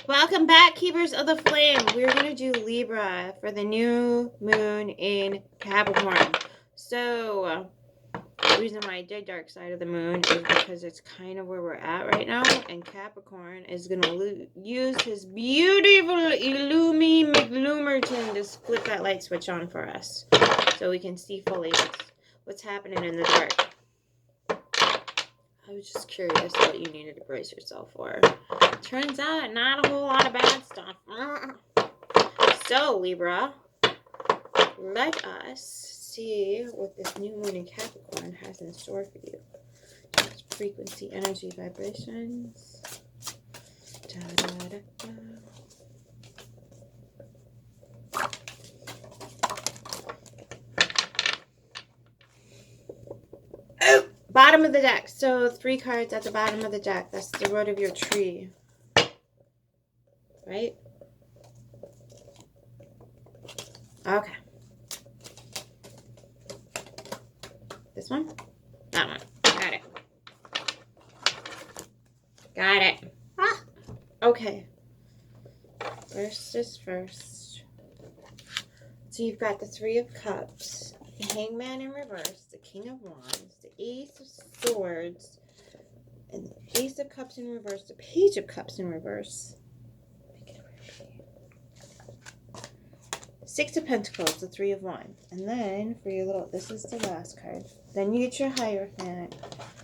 Welcome back, Keepers of the Flame. We're going to do Libra for the new moon in Capricorn. So, the reason why I did dark side of the moon is because it's kind of where we're at right now. And Capricorn is going to use his beautiful Illumi McLumerton to flip that light switch on for us. So we can see fully what's happening in the dark. I was just curious what you needed to brace yourself for. Turns out not a whole lot of bad stuff. So, Libra, let us see what this new moon in Capricorn has in store for you. Just frequency, energy, vibrations. Da, da, da, da. Bottom of the deck. So 3 cards at the bottom of the deck. That's the root of your tree. Right? Okay. This one? That one. Got it. Got it. Ah. Okay. First is first. So you've got the 3 of Cups, the Hangman in reverse, the King of Wands, the Ace of Swords, and the Ace of Cups in reverse, the Page of Cups in reverse. 6 of Pentacles, the 3 of Wands. And then for your little, this is the last card. Then you get your Hierophant.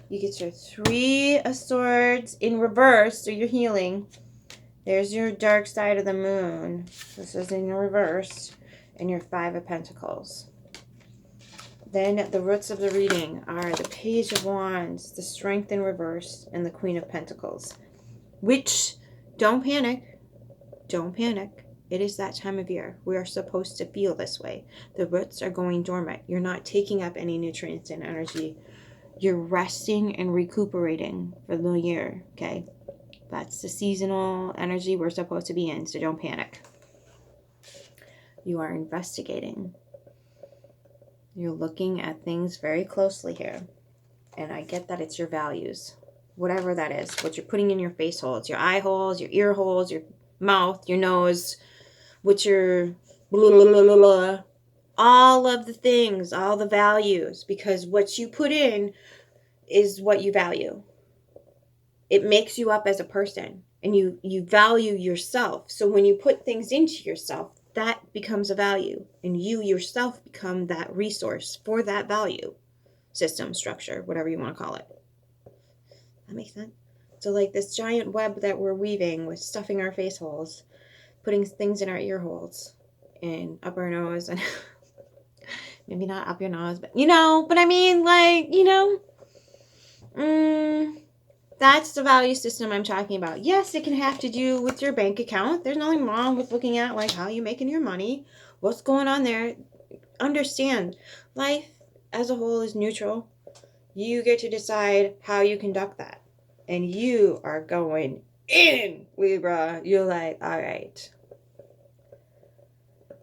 You get your 3 of Swords in reverse, so you're healing. There's your dark side of the moon. This is in reverse. And your 5 of Pentacles. Then the roots of the reading are the Page of Wands, the Strength in reverse, and the Queen of Pentacles. Which, don't panic. Don't panic. It is that time of year. We are supposed to feel this way. The roots are going dormant. You're not taking up any nutrients and energy. You're resting and recuperating for the year, okay? That's the seasonal energy we're supposed to be in, so don't panic. You are investigating. You're looking at things very closely here. And I get that it's your values. Whatever that is. What you're putting in your face holes. Your eye holes, your ear holes, your mouth, your nose. What your blah, blah, blah, blah, blah. All of the things. All the values. Because what you put in is what you value. It makes you up as a person. And you value yourself. So when you put things into yourself, that becomes a value. And you yourself become that resource for that value. System, structure, whatever you want to call it. That makes sense? So like this giant web that we're weaving with stuffing our face holes, putting things in our ear holes, and up our nose, and maybe not up your nose, but but I mean, like, that's the value system I'm talking about. Yes, it can have to do with your bank account. There's nothing wrong with looking at like how you're making your money, what's going on there. Understand, life as a whole is neutral. You get to decide how you conduct that. And you are going in, Libra. You're like, all right.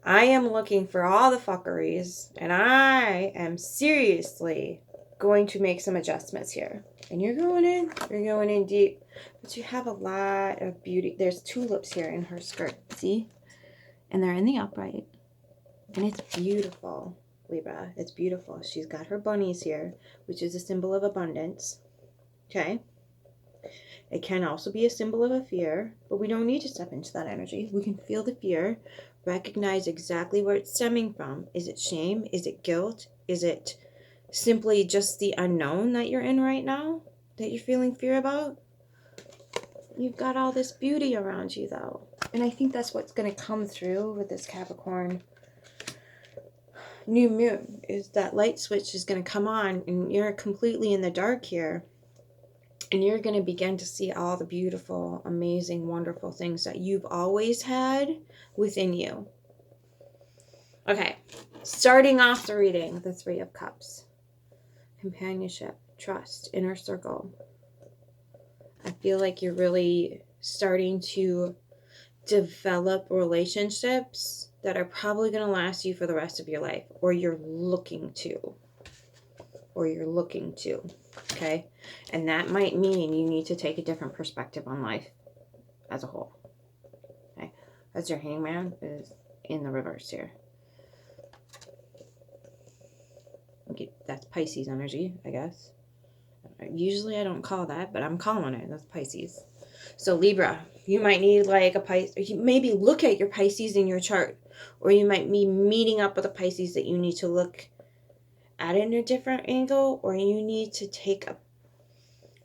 I am looking for all the fuckeries, and I am seriously going to make some adjustments here. And you're going in deep. But you have a lot of beauty. There's tulips here in her skirt, see? And they're in the upright. And it's beautiful, Libra. It's beautiful. She's got her bunnies here, which is a symbol of abundance. Okay? It can also be a symbol of a fear, but we don't need to step into that energy. We can feel the fear, recognize exactly where it's stemming from. Is it shame? Is it guilt? Is it simply just the unknown that you're in right now, that you're feeling fear about? You've got all this beauty around you, though. And I think that's what's going to come through with this Capricorn new moon, is that light switch is going to come on, and you're completely in the dark here. And you're going to begin to see all the beautiful, amazing, wonderful things that you've always had within you. Okay, starting off the reading, the 3 of Cups. Companionship, trust, inner circle. I feel like you're really starting to develop relationships that are probably going to last you for the rest of your life. Or you're looking to. Okay? And that might mean you need to take a different perspective on life as a whole. That's your hangman is in the reverse here. Okay, that's Pisces energy, I guess. Usually I don't call that, but I'm calling it. That's Pisces. So Libra, you might need like a Pisces. Maybe look at your Pisces in your chart. Or you might be meeting up with a Pisces that you need to look at it in a different angle. Or you need to take a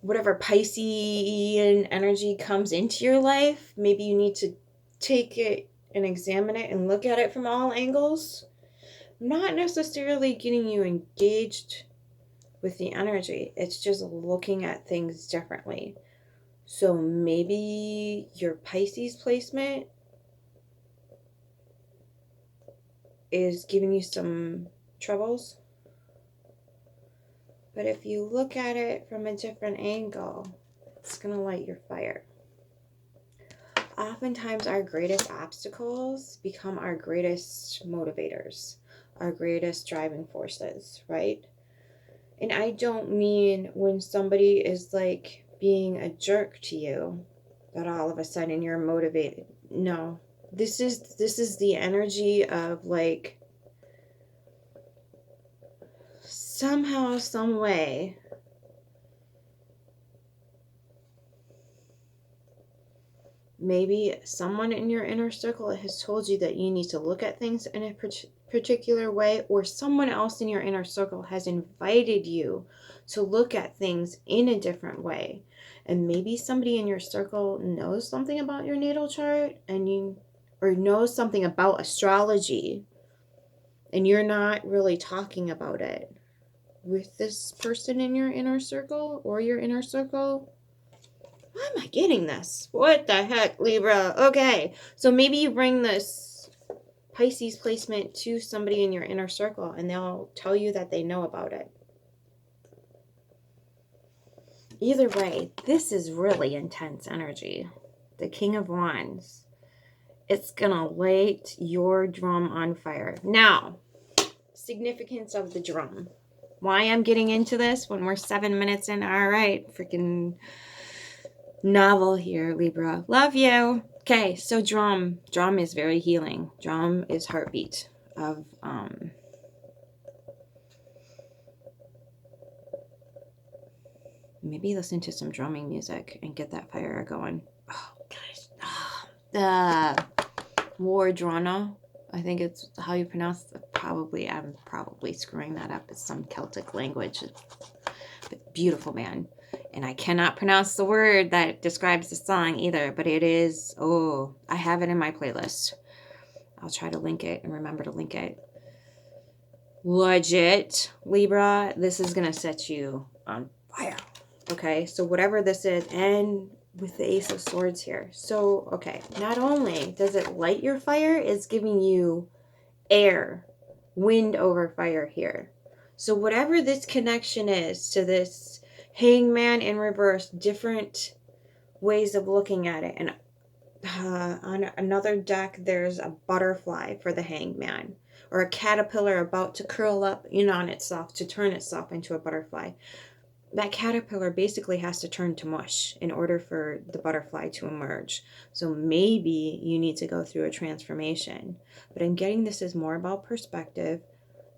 whatever Piscean energy comes into your life. Maybe you need to take it and examine it and look at it from all angles. Not necessarily getting you engaged with the energy. It's just looking at things differently. So maybe your Pisces placement is giving you some troubles. But if you look at it from a different angle, it's going to light your fire. Oftentimes our greatest obstacles become our greatest motivators, our greatest driving forces, right? And I don't mean when somebody is like being a jerk to you that all of a sudden you're motivated. No. This is the energy of like somehow, some way maybe someone in your inner circle has told you that you need to look at things in a particular way, or someone else in your inner circle has invited you to look at things in a different way. And maybe somebody in your circle knows something about your natal chart or knows something about astrology, and you're not really talking about it with this person in your inner circle or your inner circle. Why am I getting this? What the heck, Libra? Okay, so maybe you bring this Pisces placement to somebody in your inner circle and they'll tell you that they know about it. Either way, this is really intense energy. The King of Wands. It's gonna light your drum on fire. Now, significance of the drum. Why I'm getting into this when we're 7 minutes in. All right, freaking novel here, Libra. Love you. Okay, so drum is very healing. Drum is heartbeat of maybe listen to some drumming music and get that fire going. Oh gosh. Oh, the Wardrona, I think it's how you pronounce it. I'm probably screwing that up. It's some Celtic language. But beautiful man. And I cannot pronounce the word that describes the song either, but it is, I have it in my playlist. I'll try to link it and remember to link it. Legit, Libra, this is going to set you on fire. Okay, so whatever this is, and with the Ace of Swords here. So, okay, not only does it light your fire, it's giving you air, wind over fire here. So whatever this connection is to this Hangman in reverse, different ways of looking at it. And on another deck, there's a butterfly for the Hangman, or a caterpillar about to curl up in on itself to turn itself into a butterfly. That caterpillar basically has to turn to mush in order for the butterfly to emerge. So maybe you need to go through a transformation. But I'm getting this is more about perspective,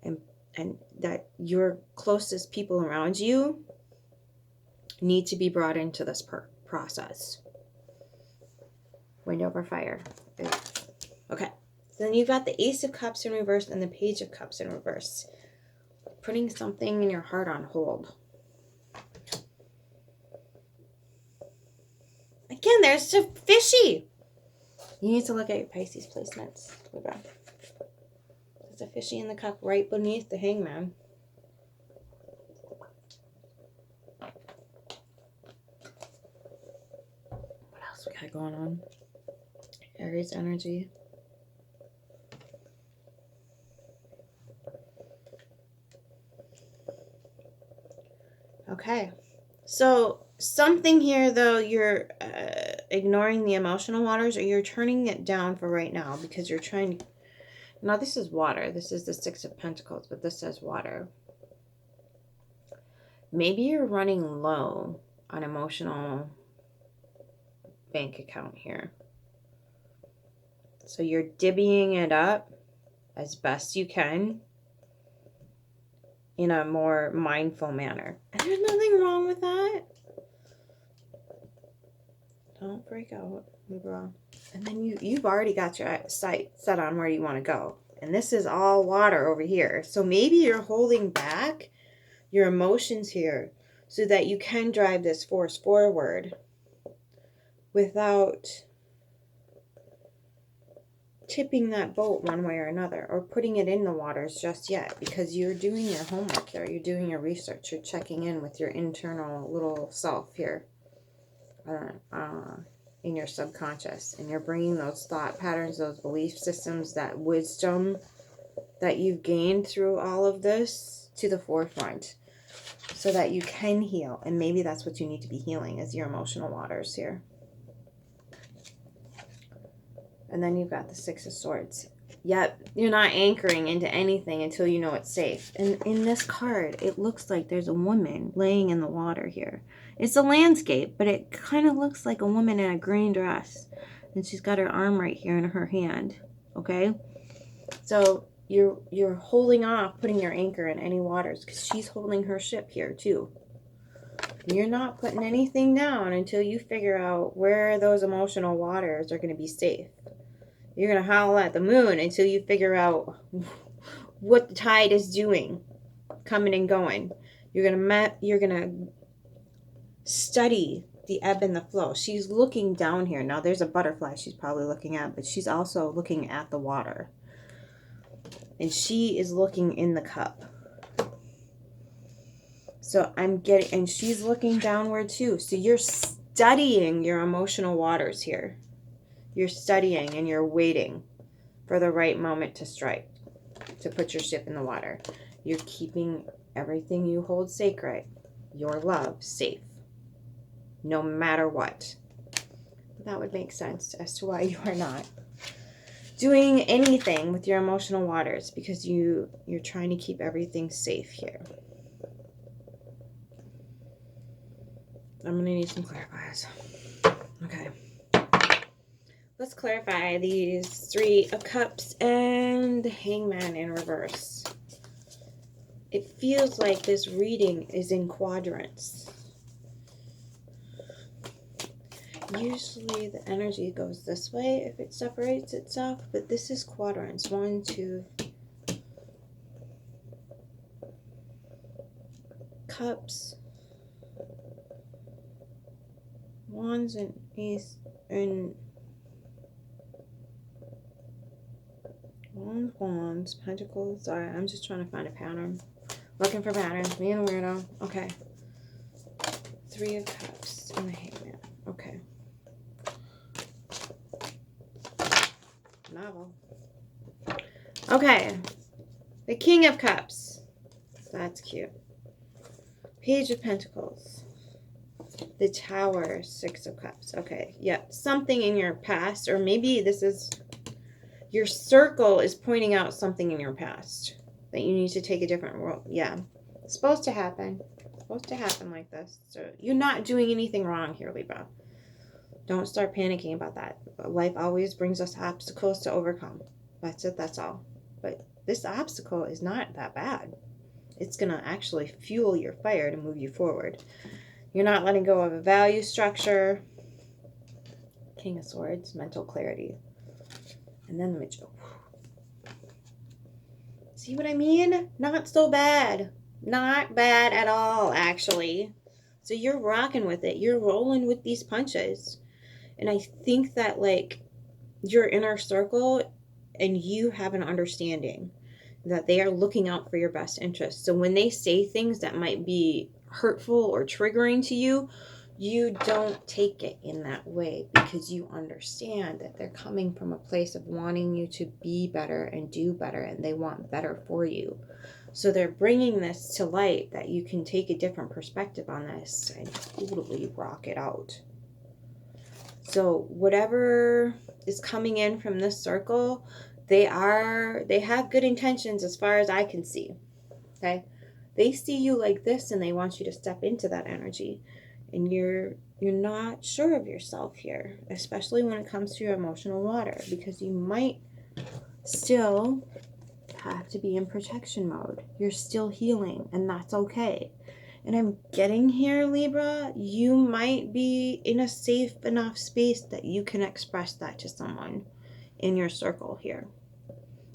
and that your closest people around you need to be brought into this process. Wind over fire. Okay. Then you've got the Ace of Cups in reverse and the Page of Cups in reverse. Putting something in your heart on hold. Again, there's so fishy. You need to look at your Pisces placements. There's a fishy in the cup right beneath the Hangman. What else we got going on? Aries energy. Okay. So something here, though, you're ignoring the emotional waters, or you're turning it down for right now because you're trying to... Now, this is water. This is the Six of Pentacles, but this says water. Maybe you're running low on emotional bank account here. So you're divvying it up as best you can in a more mindful manner. And there's nothing wrong with that. Don't freak out, Libra. And then you've already got your sight set on where you want to go. And this is all water over here. So maybe you're holding back your emotions here so that you can drive this force forward without tipping that boat one way or another, or putting it in the waters just yet, because you're doing your homework here. You're doing your research. You're checking in with your internal little self here in your subconscious, and you're bringing those thought patterns, those belief systems, that wisdom that you've gained through all of this to the forefront so that you can heal. And maybe that's what you need to be healing, is your emotional waters here. And then you've got the Six of Swords. Yep, you're not anchoring into anything until you know it's safe. And in this card, it looks like there's a woman laying in the water here. It's a landscape, but it kind of looks like a woman in a green dress. And she's got her arm right here in her hand. Okay? So you're holding off putting your anchor in any waters because she's holding her ship here too. You're not putting anything down until you figure out where those emotional waters are going to be safe. You're going to howl at the moon until you figure out what the tide is doing, coming and going. You're going to study the ebb and the flow. She's looking down here. Now there's a butterfly she's probably looking at, but she's also looking at the water. And she is looking in the cup. So and she's looking downward too. So you're studying your emotional waters here. You're studying and you're waiting for the right moment to strike, to put your ship in the water. You're keeping everything you hold sacred, your love, safe, no matter what. That would make sense as to why you are not doing anything with your emotional waters, because you're trying to keep everything safe here. I'm going to need some clarifiers. Okay. Let's clarify these Three of Cups and the Hangman in reverse. It feels like this reading is in quadrants. Usually the energy goes this way if it separates itself, but this is quadrants. 1, 2, Cups, Wands and Ace, and Wands, Pentacles. Sorry, I'm just trying to find a pattern. Looking for patterns, being a weirdo. Okay. Three of Cups and the Hangman. Okay. Novel. Okay. The King of Cups. That's cute. Page of Pentacles. The Tower, Six of Cups. Okay. Yeah. Something in your past, or maybe this is your circle is pointing out something in your past that you need to take a different road. Yeah. It's supposed to happen. It's supposed to happen like this. So you're not doing anything wrong here, Libra. Don't start panicking about that. Life always brings us obstacles to overcome. That's it. That's all. But this obstacle is not that bad. It's going to actually fuel your fire to move you forward. You're not letting go of a value structure. King of Swords, mental clarity. And then the Magician. See what I mean? Not so bad. Not bad at all, actually. So you're rocking with it. You're rolling with these punches. And I think that, like, your inner circle and you have an understanding that they are looking out for your best interest. So when they say things that might be hurtful or triggering to you, you don't take it in that way, because you understand that they're coming from a place of wanting you to be better and do better, and they want better for you. So they're bringing this to light that you can take a different perspective on this and totally rock it out. So whatever is coming in from this circle, they have good intentions as far as I can see. Okay? They see you like this and they want you to step into that energy. And you're you're not sure of yourself here, especially when it comes to your emotional water, because you might still have to be in protection mode. You're still healing, and that's okay. And I'm getting here, Libra, you might be in a safe enough space that you can express that to someone in your circle here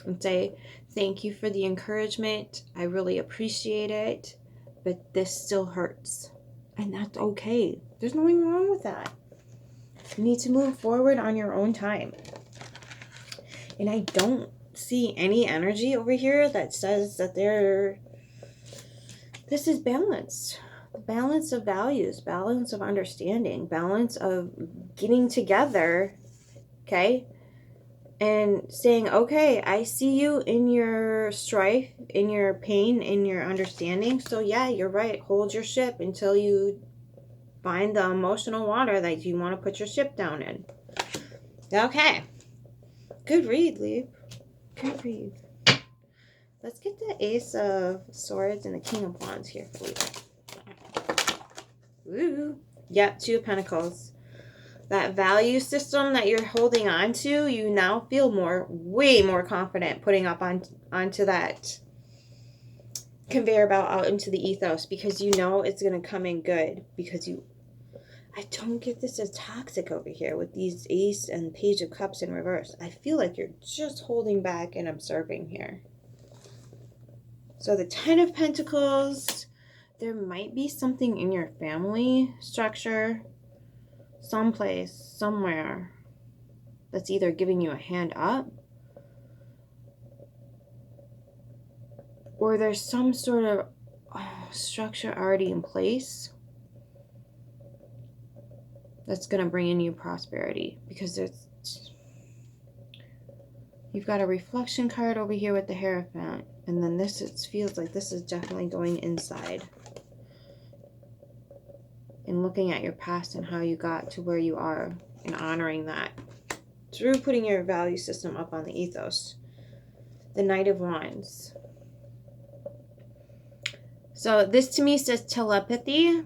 and say, thank you for the encouragement. I really appreciate it, but this still hurts. And that's okay. There's nothing wrong with that. You need to move forward on your own time. And I don't see any energy over here that says that this is balance. Balance of values, balance of understanding, balance of getting together, okay? And saying, okay, I see you in your strife, in your pain, in your understanding. So yeah, you're right. Hold your ship until you find the emotional water that you want to put your ship down in. Okay. Good read, Lee. Good read. Let's get the Ace of Swords and the King of Wands here for you. Woo. Yeah, Two of Pentacles. That value system that you're holding on to, you now feel way more confident putting up onto that conveyor belt out into the ethos, because you know it's going to come in good, because I don't get this as toxic over here with these Ace and Page of Cups in reverse. I feel like you're just holding back and observing here. So the Ten of Pentacles, there might be something in your family structure, someplace, somewhere, that's either giving you a hand up, or there's some sort of structure already in place that's going to bring in you prosperity, because you've got a reflection card over here with the Hierophant, and then this, it feels like this is definitely going inside and looking at your past and how you got to where you are and honoring that through putting your value system up on the ethos. The Knight of Wands. So this to me says telepathy,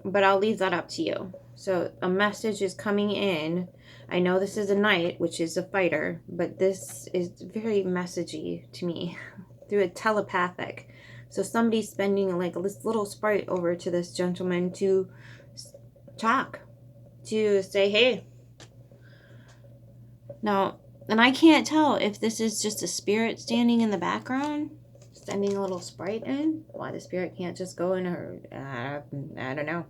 but I'll leave that up to you. So a message is coming in. I know this is a knight, which is a fighter, but this is very messagey to me through a telepathic. So somebody's spending like this little sprite over to this gentleman to talk, to say, hey. Now, and I can't tell if this is just a spirit standing in the background, sending a little sprite in. Why the spirit can't just go in her, I don't know.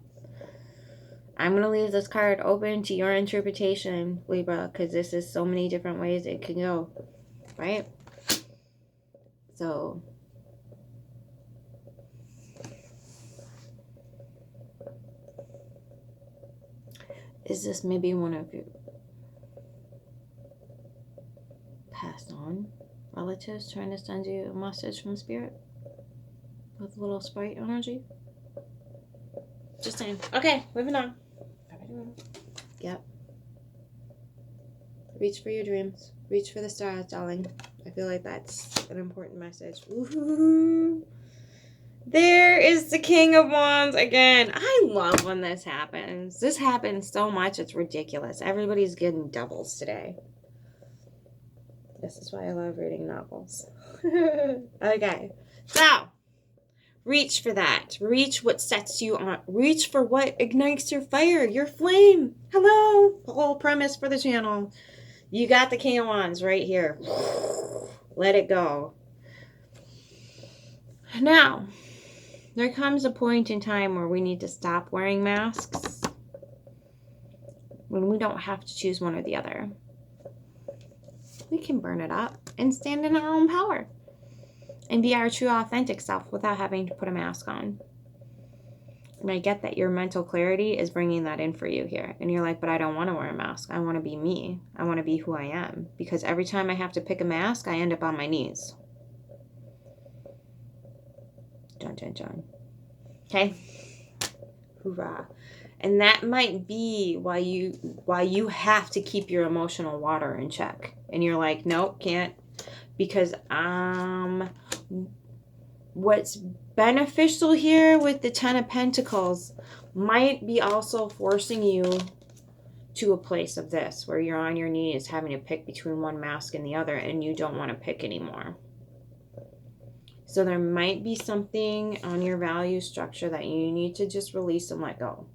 I'm going to leave this card open to your interpretation, Libra, because this is so many different ways it can go, right? So, is this maybe one of your passed on relatives trying to send you a message from spirit with a little sprite energy? Just saying. Okay, moving on. Yep. Reach for your dreams. Reach for the stars, darling. I feel like that's an important message. Ooh. There is the King of Wands again. I love when this happens. This happens so much, it's ridiculous. Everybody's getting doubles today. This is why I love reading novels. Okay. So, reach for that. Reach what sets you on. Reach for what ignites your fire, your flame. Hello. The whole premise for the channel. You got the King of Wands right here. Let it go. Now, there comes a point in time where we need to stop wearing masks, when we don't have to choose one or the other. We can burn it up and stand in our own power and be our true authentic self without having to put a mask on. And I get that your mental clarity is bringing that in for you here. And you're like, but I don't want to wear a mask. I want to be me. I want to be who I am. Because every time I have to pick a mask, I end up on my knees. Dun, dun, dun. Okay? Hoorah. And that might be why you have to keep your emotional water in check. And you're like, nope, can't. Because what's beneficial here with the Ten of Pentacles might be also forcing you to a place of this, where you're on your knees having to pick between one mask and the other, and you don't want to pick anymore. So there might be something on your value structure that you need to just release and let go.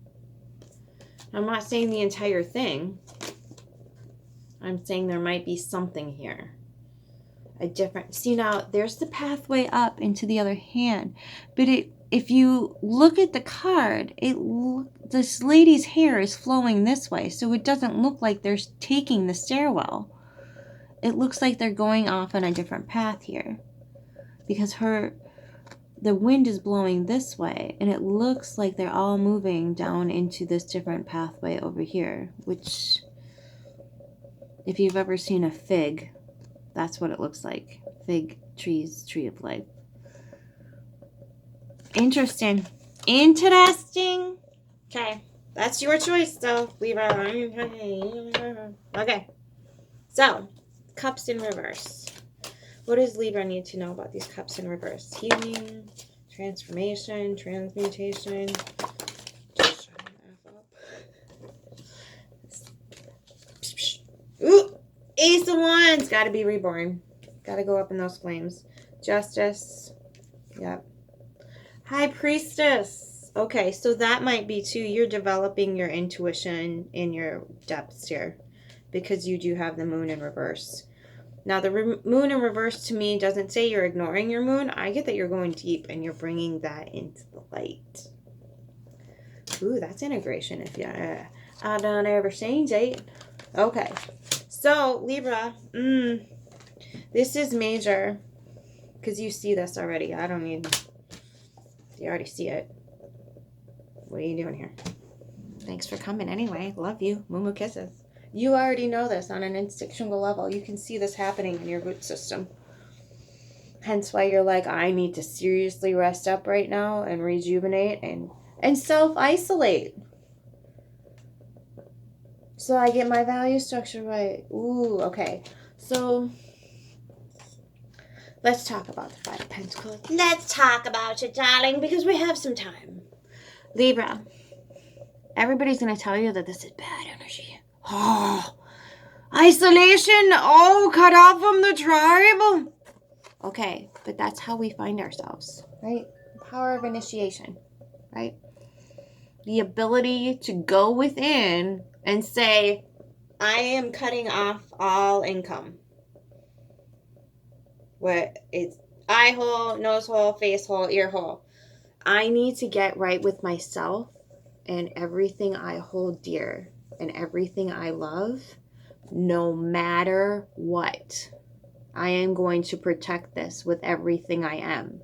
I'm not saying the entire thing. I'm saying there might be something here. A different... See, now, there's the pathway up into the other hand. But if you look at the card, this lady's hair is flowing this way. So it doesn't look like they're taking the stairwell. It looks like they're going off on a different path here. Because the wind is blowing this way, and it looks like they're all moving down into this different pathway over here, which, if you've ever seen a fig, that's what it looks like. Fig trees, tree of life. Interesting. Interesting. Okay. That's your choice, though, Libra. Okay. So, cups in reverse. What does Libra need to know about these cups in reverse? Healing, transformation, transmutation. Just shut the F up. Ooh, Ace of Wands. Got to be reborn. Got to go up in those flames. Justice. Yep. High Priestess. Okay, so that might be too. You're developing your intuition in your depths here, because you do have the moon in reverse. Now, the moon in reverse to me doesn't say you're ignoring your moon. I get that you're going deep and you're bringing that into the light. Ooh, that's integration if you I don't ever change it. Okay. So, Libra, this is major, because you see this already. I don't need... You already see it. What are you doing here? Thanks for coming anyway. Love you. Moo kisses. You already know this on an instinctual level. You can see this happening in your root system. Hence why you're like, I need to seriously rest up right now and rejuvenate and self-isolate. So I get my value structure right. Ooh, okay. So let's talk about the Five of Pentacles. Let's talk about it, darling, because we have some time. Libra, everybody's going to tell you that this is bad energy. Oh, isolation. Oh, cut off from the tribe. Okay, but that's how we find ourselves, right? Power of initiation, right? The ability to go within and say, I am cutting off all income. What it's eye hole, nose hole, face hole, ear hole. I need to get right with myself and everything I hold dear and everything I love, no matter what. I am going to protect this with everything I am.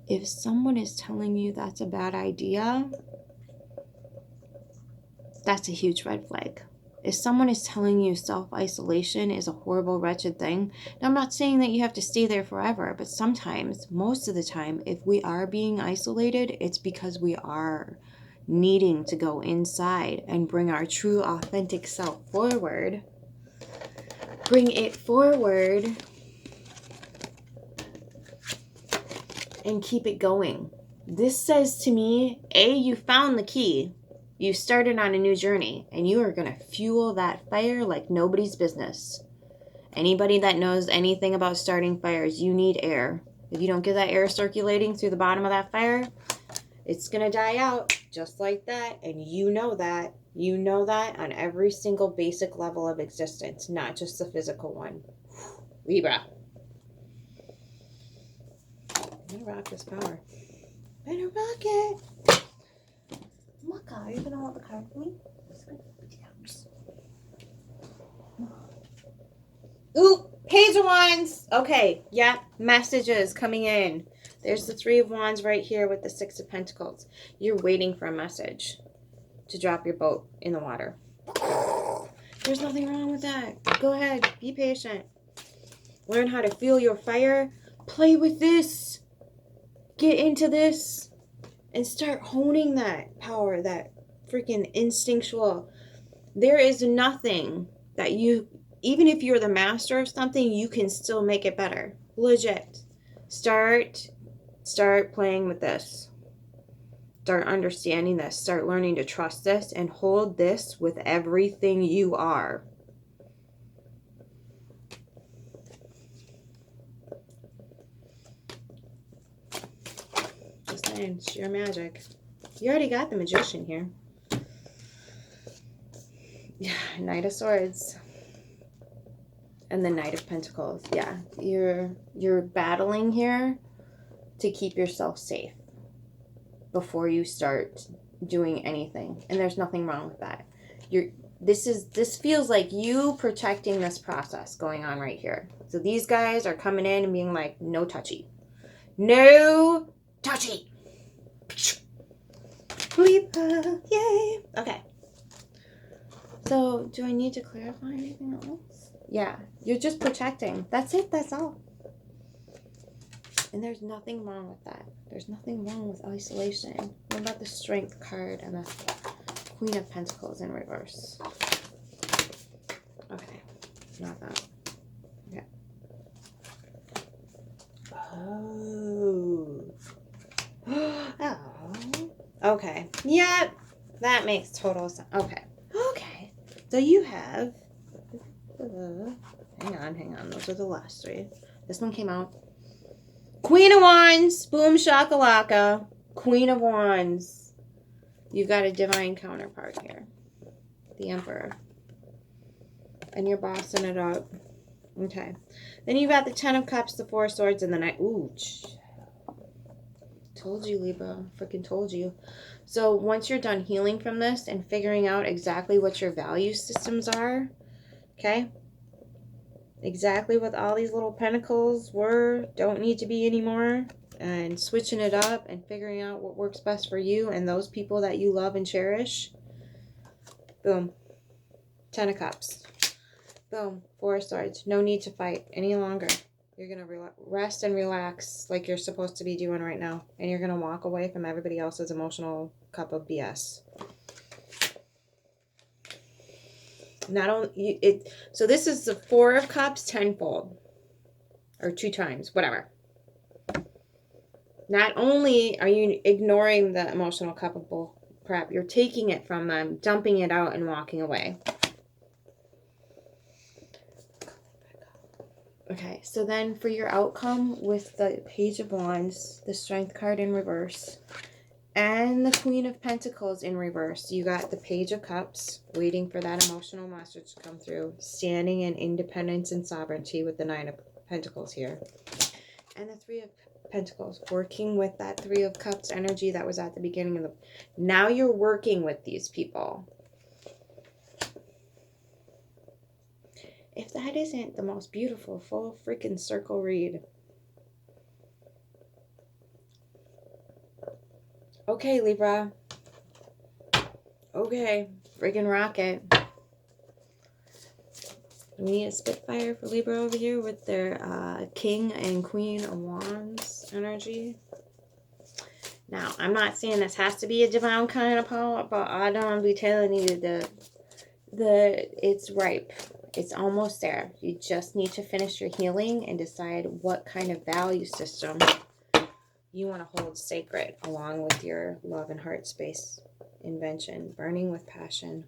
If someone is telling you that's a bad idea, that's a huge red flag. If someone is telling you self-isolation is a horrible, wretched thing, now I'm not saying that you have to stay there forever, but sometimes, most of the time, if we are being isolated, it's because we are needing to go inside and bring our true, authentic self forward. Bring it forward and keep it going. This says to me, A, you found the key. You started on a new journey, and you are going to fuel that fire like nobody's business. Anybody that knows anything about starting fires, you need air. If you don't get that air circulating through the bottom of that fire, it's going to die out just like that. And you know that. You know that on every single basic level of existence, not just the physical one. Libra. I'm going to rock this power. Better rock it. Maka, are you going to hold the card for me? Ooh, Page of Wands. Okay, yeah, messages coming in. There's the Three of Wands right here with the Six of Pentacles. You're waiting for a message to drop your boat in the water. There's nothing wrong with that. Go ahead, be patient. Learn how to feel your fire. Play with this. Get into this. And start honing that power, that freaking instinctual. There is nothing that you, even if you're the master of something, you can still make it better. Legit. Start playing with this. Start understanding this. Start learning to trust this and hold this with everything you are. Just saying, it's your magic. You already got the Magician here. Yeah, Knight of Swords. And the Knight of Pentacles. Yeah, you're battling here to keep yourself safe before you start doing anything. And there's nothing wrong with that. This feels like you protecting this process going on right here. So these guys are coming in and being like, no touchy. No touchy. Libra, yay. Okay. So, do I need to clarify anything else? Yeah, you're just protecting. That's it, that's all. And there's nothing wrong with that. There's nothing wrong with isolation. What about the Strength card and the Queen of Pentacles in reverse? Okay, not that. Okay. Oh. Oh. Okay. Yep. That makes total sense. Okay. Okay. So you have... hang on. Those are the last three. This one came out. Queen of Wands. Boom shakalaka. Queen of Wands. You've got a divine counterpart here. The Emperor. And you're bossing it up. Okay. Then you've got the Ten of Cups, the Four of Swords, and the Knight. Ooh. Told you, Libra. Freaking told you. So once you're done healing from this and figuring out exactly what your value systems are, okay? Exactly what all these little pentacles were, don't need to be anymore, and switching it up and figuring out what works best for you and those people that you love and cherish. Boom. Ten of Cups. Boom. Four of Swords. No need to fight any longer. You're going to rest and relax like you're supposed to be doing right now. And you're going to walk away from everybody else's emotional cup of BS. Not only so this is the Four of Cups tenfold. Or 2 times. Whatever. Not only are you ignoring the emotional cup of bull crap, you're taking it from them, dumping it out, and walking away. Okay, so then for your outcome with the Page of Wands, the Strength card in reverse, and the Queen of Pentacles in reverse, you got the Page of Cups, waiting for that emotional message to come through, standing in independence and sovereignty with the Nine of Pentacles here. And the Three of Pentacles, working with that Three of Cups energy that was at the beginning of the... Now you're working with these people. If that isn't the most beautiful full freaking circle read. Okay, Libra. Okay, freaking rocket. We need a Spitfire for Libra over here with their King and Queen of Wands energy. Now, I'm not saying this has to be a divine kind of power, but I don't be telling you that it's ripe. It's almost there. You just need to finish your healing and decide what kind of value system you want to hold sacred along with your love and heart space invention. Burning with passion.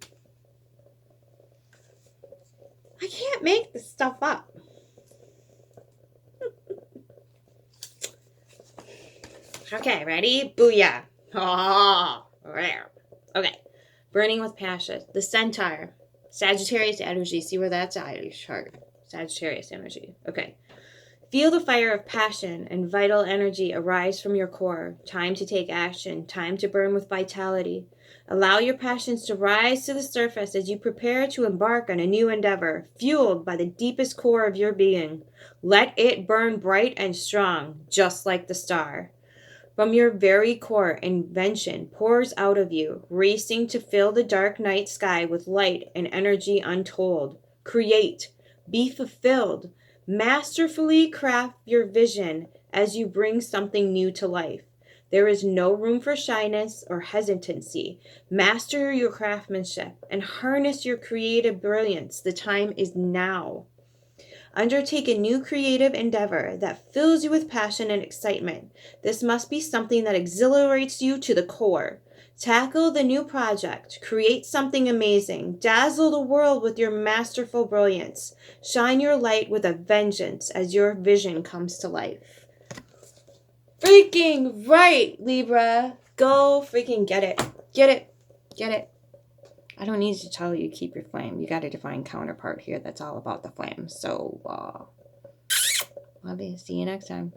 I can't make this stuff up. Okay, ready? Booyah. Oh, rare. Okay. Burning with passion. The Centaur. Sagittarius energy. See where that's at your chart. Sagittarius energy. Okay. Feel the fire of passion and vital energy arise from your core. Time to take action. Time to burn with vitality. Allow your passions to rise to the surface as you prepare to embark on a new endeavor, fueled by the deepest core of your being. Let it burn bright and strong, just like the star. From your very core, invention pours out of you, racing to fill the dark night sky with light and energy untold. Create. Be fulfilled. Masterfully craft your vision as you bring something new to life. There is no room for shyness or hesitancy. Master your craftsmanship and harness your creative brilliance. The time is now. Undertake a new creative endeavor that fills you with passion and excitement. This must be something that exhilarates you to the core. Tackle the new project. Create something amazing. Dazzle the world with your masterful brilliance. Shine your light with a vengeance as your vision comes to life. Freaking right, Libra. Go freaking get it. Get it. Get it. I don't need to tell you keep your flame. You got a divine counterpart here that's all about the flame. So, love you. See you next time.